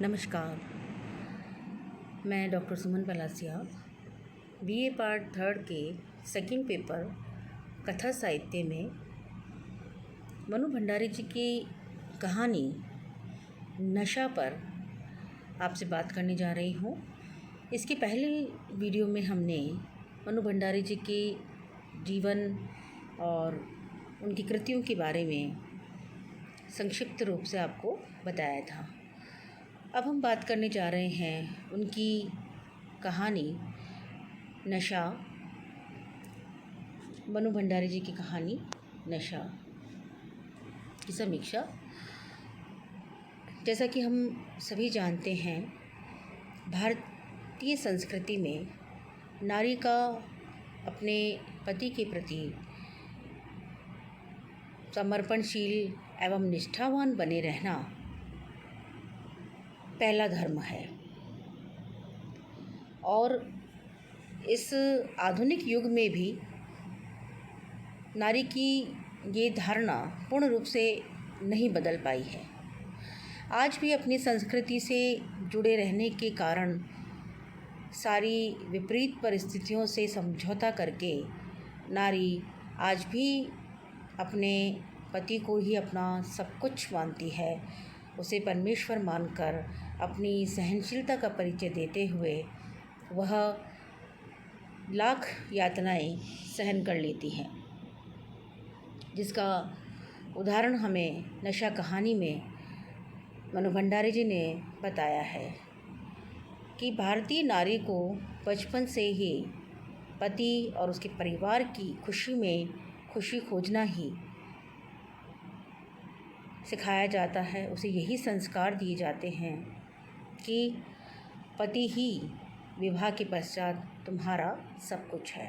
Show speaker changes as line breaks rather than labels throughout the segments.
नमस्कार। मैं डॉक्टर सुमन Palasia BA part third के सेकंड पेपर कथा साहित्य में मनु भंडारी जी की कहानी नशा पर आपसे बात करने जा रही हूँ। इसके पहले वीडियो में हमने मनु भंडारी जी के जीवन और उनकी कृतियों के बारे में संक्षिप्त रूप से आपको बताया था। अब हम बात करने जा रहे हैं उनकी कहानी नशा, मनु भंडारी जी की कहानी नशा की समीक्षा। जैसा कि हम सभी जानते हैं, भारतीय संस्कृति में नारी का अपने पति के प्रति समर्पणशील एवं निष्ठावान बने रहना पहला धर्म है। और इस आधुनिक युग में भी नारी की ये धारणा पूर्ण रूप से नहीं बदल पाई है। आज भी अपनी संस्कृति से जुड़े रहने के कारण सारी विपरीत परिस्थितियों से समझौता करके नारी आज भी अपने पति को ही अपना सब कुछ मानती है। उसे परमेश्वर मानकर अपनी सहनशीलता का परिचय देते हुए वह लाख यातनाएं सहन कर लेती हैं, जिसका उदाहरण हमें नशा कहानी में मनु भंडारी जी ने बताया है कि भारतीय नारी को बचपन से ही पति और उसके परिवार की खुशी में खुशी खोजना ही सिखाया जाता है। उसे यही संस्कार दिए जाते हैं कि पति ही विवाह के पश्चात तुम्हारा सब कुछ है।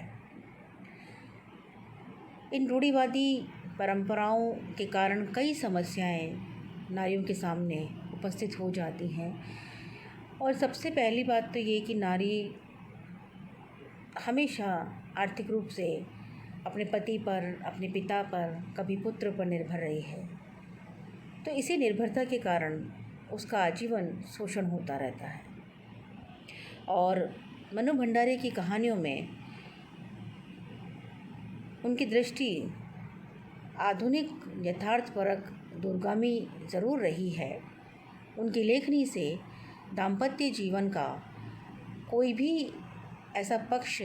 इन रूढ़िवादी परंपराओं के कारण कई समस्याएं नारियों के सामने उपस्थित हो जाती हैं। और सबसे पहली बात तो ये कि नारी हमेशा आर्थिक रूप से अपने पति पर, अपने पिता पर, कभी पुत्र पर निर्भर रही है। तो इसी निर्भरता के कारण उसका आजीवन शोषण होता रहता है। और मनु भंडारी की कहानियों में उनकी दृष्टि आधुनिक यथार्थपरक दूरगामी ज़रूर रही है। उनकी लेखनी से दाम्पत्य जीवन का कोई भी ऐसा पक्ष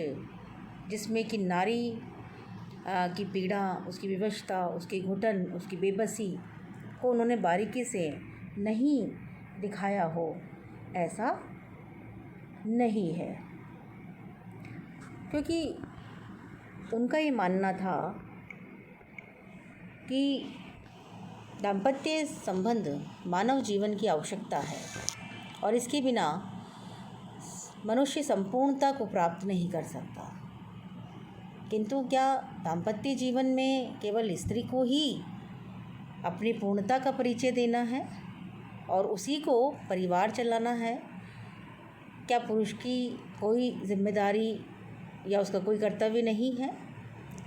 जिसमें कि नारी की पीड़ा, उसकी विवशता, उसकी घुटन, उसकी बेबसी को उन्होंने बारीकी से नहीं दिखाया हो, ऐसा नहीं है। क्योंकि उनका ये मानना था कि दाम्पत्य संबंध मानव जीवन की आवश्यकता है और इसके बिना मनुष्य संपूर्णता को प्राप्त नहीं कर सकता। किंतु क्या दाम्पत्य जीवन में केवल स्त्री को ही अपनी पूर्णता का परिचय देना है और उसी को परिवार चलाना है? क्या पुरुष की कोई जिम्मेदारी या उसका कोई कर्तव्य नहीं है?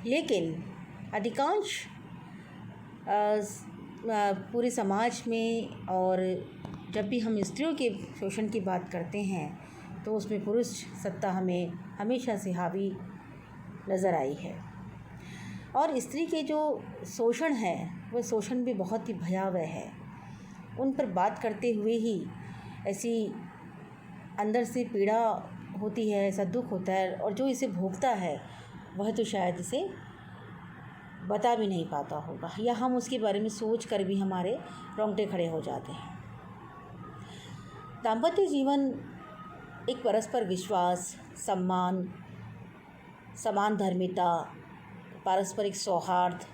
लेकिन अधिकांश पूरे समाज में, और जब भी हम स्त्रियों के शोषण की बात करते हैं तो उसमें पुरुष सत्ता हमें हमेशा से हावी नज़र आई है। और स्त्री के जो शोषण है वह शोषण भी बहुत ही भयावह है। उन पर बात करते हुए ही ऐसी अंदर से पीड़ा होती है, ऐसा दुख होता है, और जो इसे भोगता है वह तो शायद इसे बता भी नहीं पाता होगा, या हम उसके बारे में सोच कर भी हमारे रोंगटे खड़े हो जाते हैं। दाम्पत्य जीवन एक परस्पर विश्वास, सम्मान, समान धर्मिता, पारस्परिक सौहार्द,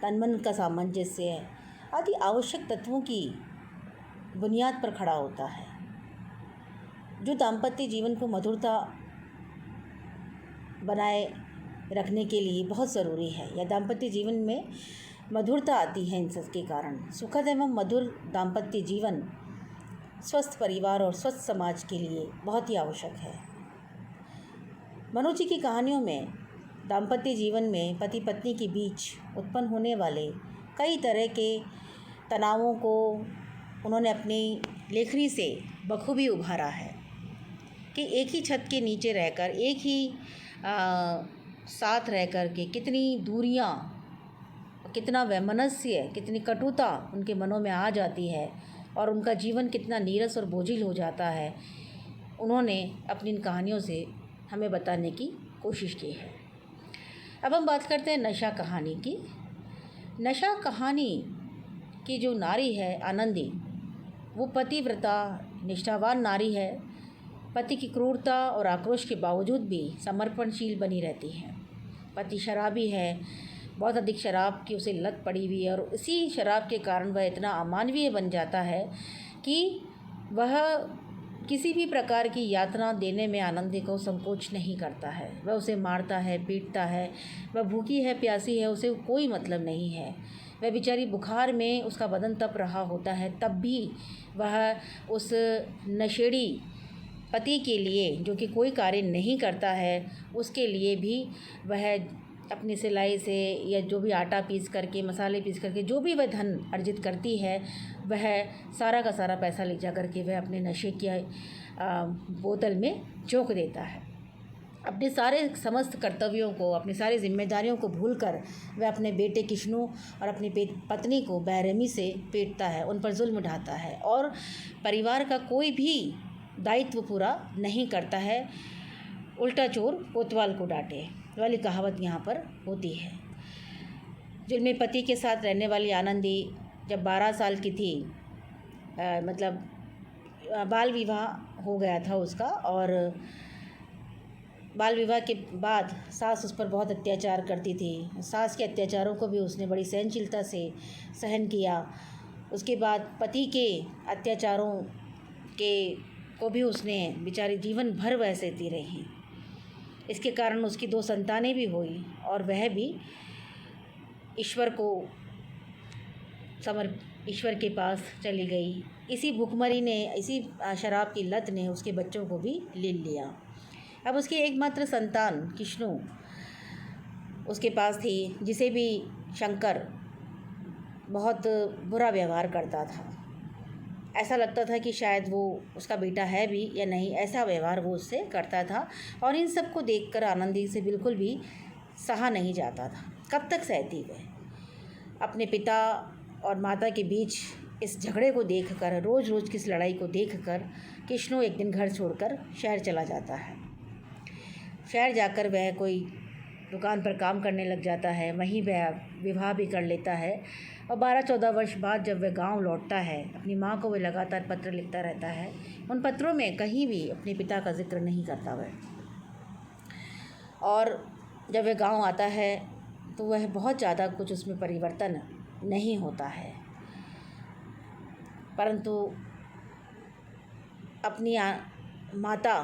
तन-मन का सामंजस्य आदि आवश्यक तत्वों की बुनियाद पर खड़ा होता है, जो दाम्पत्य जीवन को मधुरता बनाए रखने के लिए बहुत ज़रूरी है। या दाम्पत्य जीवन में मधुरता आती है इन सब के कारण। सुखद एवं मधुर दाम्पत्य जीवन स्वस्थ परिवार और स्वस्थ समाज के लिए बहुत ही आवश्यक है। मनु जी की कहानियों में दाम्पत्य जीवन में पति पत्नी के बीच उत्पन्न होने वाले कई तरह के तनावों को उन्होंने अपनी लेखनी से बखूबी उभारा है कि एक ही छत के नीचे रहकर, एक ही साथ रह कर के कितनी दूरियां, कितना वैमनस्य, कितनी कटुता उनके मनों में आ जाती है और उनका जीवन कितना नीरस और बोझिल हो जाता है, उन्होंने अपनी इन कहानियों से हमें बताने की कोशिश की है। अब हम बात करते हैं नशा कहानी की। नशा कहानी की जो नारी है आनंदी, वो पतिव्रता निष्ठावान नारी है। पति की क्रूरता और आक्रोश के बावजूद भी समर्पणशील बनी रहती है। पति शराबी है, बहुत अधिक शराब की उसे लत पड़ी हुई है और इसी शराब के कारण वह इतना अमानवीय बन जाता है कि वह किसी भी प्रकार की यातना देने में आनंदी को संकोच नहीं करता है। वह उसे मारता है, पीटता है, वह भूखी है, प्यासी है, उसे कोई मतलब नहीं है। वह बेचारी बुखार में उसका बदन तप रहा होता है, तब भी वह उस नशेड़ी पति के लिए, जो कि कोई कार्य नहीं करता है, उसके लिए भी वह अपनी सिलाई से या जो भी आटा पीस करके, मसाले पीस करके जो भी वह धन अर्जित करती है, वह सारा का सारा पैसा ले जा करके वह अपने नशे की बोतल में झोंक देता है। अपने सारे समस्त कर्तव्यों को, अपनी सारी जिम्मेदारियों को भूलकर वह अपने बेटे किश्नू और अपनी पत्नी को बेरहमी से पीटता है, उन पर जुल्म ढाता है और परिवार का कोई भी दायित्व पूरा नहीं करता है। उल्टा चोर कोतवाल को डांटे वाली कहावत यहाँ पर होती है। जुल्मी पति के साथ रहने वाली आनंदी जब 12 साल की थी, मतलब बाल विवाह हो गया था उसका, और बाल विवाह के बाद सास उस पर बहुत अत्याचार करती थी। सास के अत्याचारों को भी उसने बड़ी सहनशीलता से सहन किया। उसके बाद पति के अत्याचारों को भी उसने बेचारी जीवन भर वह सहती रही। इसके कारण उसकी 2 संतानें भी हुई और वह भी ईश्वर के पास चली गई। इसी भुखमरी ने, इसी शराब की लत ने उसके बच्चों को भी ले लिया। अब उसकी एकमात्र संतान किश्नू उसके पास थी, जिसे भी शंकर बहुत बुरा व्यवहार करता था। ऐसा लगता था कि शायद वो उसका बेटा है भी या नहीं, ऐसा व्यवहार वो उससे करता था। और इन सब को देखकर आनंदी से बिल्कुल भी सहा नहीं जाता था। कब तक सहती वह? अपने पिता और माता के बीच इस झगड़े को देखकर, रोज़ रोज़ की इस लड़ाई को देखकर किश्नू एक दिन घर छोड़कर शहर चला जाता है। शहर जाकर वह कोई दुकान पर काम करने लग जाता है, वहीं वह विवाह भी कर लेता है। और 12-14 वर्ष बाद जब वह गांव लौटता है, अपनी माँ को वह लगातार पत्र लिखता रहता है। उन पत्रों में कहीं भी अपने पिता का जिक्र नहीं करता वह। और जब वह गांव आता है तो वह बहुत ज़्यादा कुछ उसमें परिवर्तन नहीं होता है, परंतु अपनी माता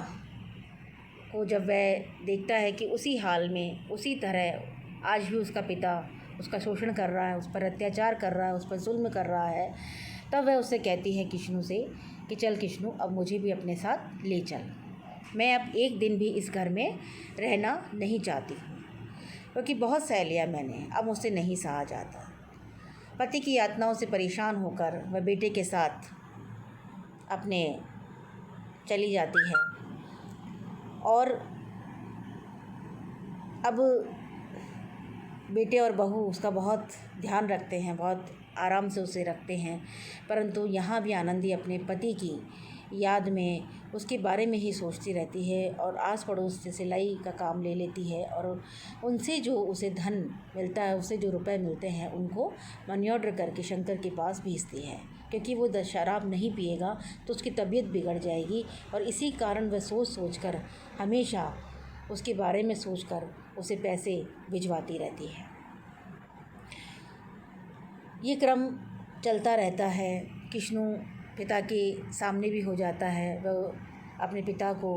को जब वह देखता है कि उसी हाल में, उसी तरह आज भी उसका पिता उसका शोषण कर रहा है, उस पर अत्याचार कर रहा है, उस पर जुल्म कर रहा है, तब वह उससे कहती है किश्नू से कि चल किश्नू, अब मुझे भी अपने साथ ले चल। मैं अब एक दिन भी इस घर में रहना नहीं चाहती हूँ, क्योंकि बहुत सह लिया मैंने, अब मुझसे नहीं सहा जाता। पति की यातनाओं से परेशान होकर वह बेटे के साथ अपने चली जाती है। और अब बेटे और बहू उसका बहुत ध्यान रखते हैं, बहुत आराम से उसे रखते हैं, परंतु यहाँ भी आनंदी अपने पति की याद में उसके बारे में ही सोचती रहती है और आस पड़ोस से सिलाई का काम ले लेती है और उनसे जो उसे धन मिलता है, उससे जो रुपए मिलते हैं, उनको मनी ऑर्डर करके शंकर के पास भेजती है, क्योंकि वो शराब नहीं पिएगा तो उसकी तबीयत बिगड़ जाएगी। और इसी कारण वह सोच कर हमेशा उसके बारे में सोचकर उसे पैसे भिजवाती रहती है। ये क्रम चलता रहता है। किश्नू पिता के सामने भी हो जाता है। वह अपने पिता को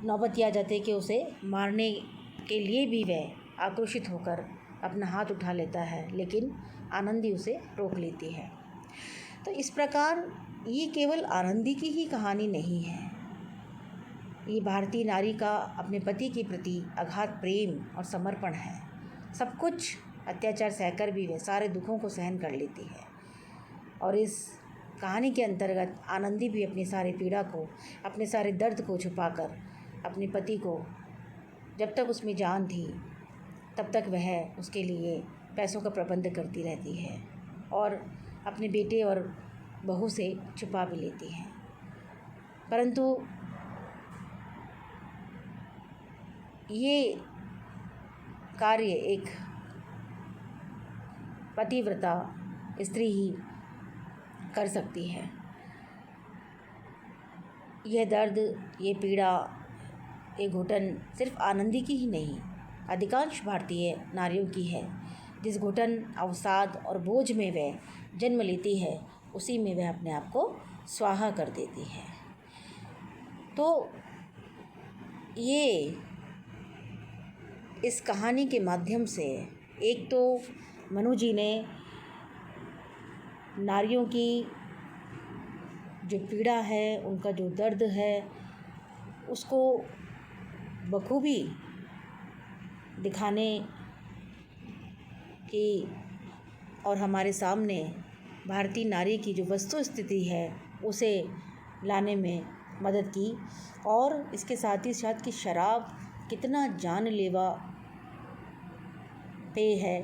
नौबत आ जाती है कि उसे मारने के लिए भी वह आक्रोशित होकर अपना हाथ उठा लेता है, लेकिन आनंदी उसे रोक लेती है। तो इस प्रकार ये केवल आनंदी की ही कहानी नहीं है, ये भारतीय नारी का अपने पति के प्रति अगाध प्रेम और समर्पण है। सब कुछ अत्याचार सहकर भी वह सारे दुखों को सहन कर लेती है और इस कहानी के अंतर्गत आनंदी भी अपनी सारी पीड़ा को, अपने सारे दर्द को छुपाकर अपने पति को, जब तक उसमें जान थी तब तक वह उसके लिए पैसों का प्रबंध करती रहती है और अपने बेटे और बहू से छुपा भी लेती है। परंतु ये कार्य एक पतिव्रता स्त्री ही कर सकती है। यह दर्द, ये पीड़ा, ये घुटन सिर्फ आनंदी की ही नहीं, अधिकांश भारतीय नारियों की है। जिस घुटन, अवसाद और बोझ में वह जन्म लेती है, उसी में वह अपने आप को स्वाहा कर देती है। तो ये इस कहानी के माध्यम से एक तो मनु जी ने नारियों की जो पीड़ा है, उनका जो दर्द है, उसको बखूबी दिखाने की और हमारे सामने भारतीय नारी की जो वस्तु स्थिति है उसे लाने में मदद की। और इसके साथ ही साथ कि शराब कितना जानलेवा पेय है,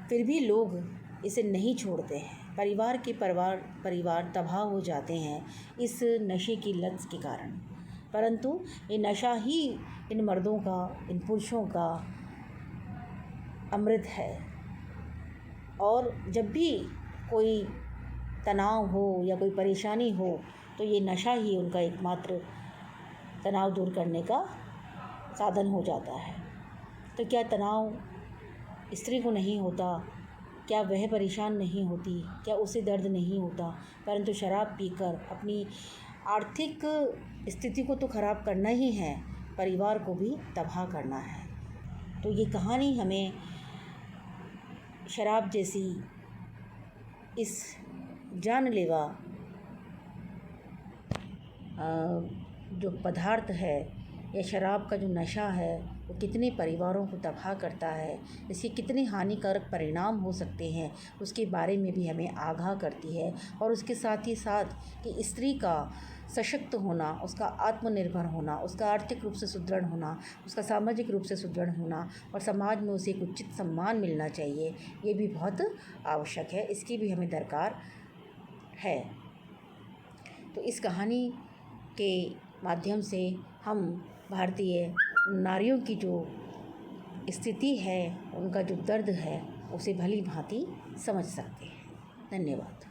फिर भी लोग इसे नहीं छोड़ते हैं। परिवार के परिवार तबाह हो जाते हैं इस नशे की लत के कारण। परंतु ये नशा ही इन मर्दों का, इन पुरुषों का अमृत है। और जब भी कोई तनाव हो या कोई परेशानी हो तो ये नशा ही उनका एकमात्र तनाव दूर करने का साधन हो जाता है। तो क्या तनाव स्त्री को नहीं होता? क्या वह परेशान नहीं होती? क्या उसे दर्द नहीं होता? परंतु शराब पीकर अपनी आर्थिक स्थिति को तो ख़राब करना ही है, परिवार को भी तबाह करना है। तो ये कहानी हमें शराब जैसी इस जानलेवा जो पदार्थ है या शराब का जो नशा है वो कितने परिवारों को तबाह करता है, इसके कितने हानिकारक परिणाम हो सकते हैं, उसके बारे में भी हमें आगाह करती है। और उसके साथ ही साथ कि स्त्री का सशक्त होना, उसका आत्मनिर्भर होना, उसका आर्थिक रूप से सुदृढ़ होना, उसका सामाजिक रूप से सुदृढ़ होना और समाज में उसे एक उचित सम्मान मिलना चाहिए, ये भी बहुत आवश्यक है। इसकी भी हमें दरकार है। तो इस कहानी के माध्यम से हम भारतीय नारियों की जो स्थिति है, उनका जो दर्द है, उसे भली भांति समझ सकते हैं। धन्यवाद।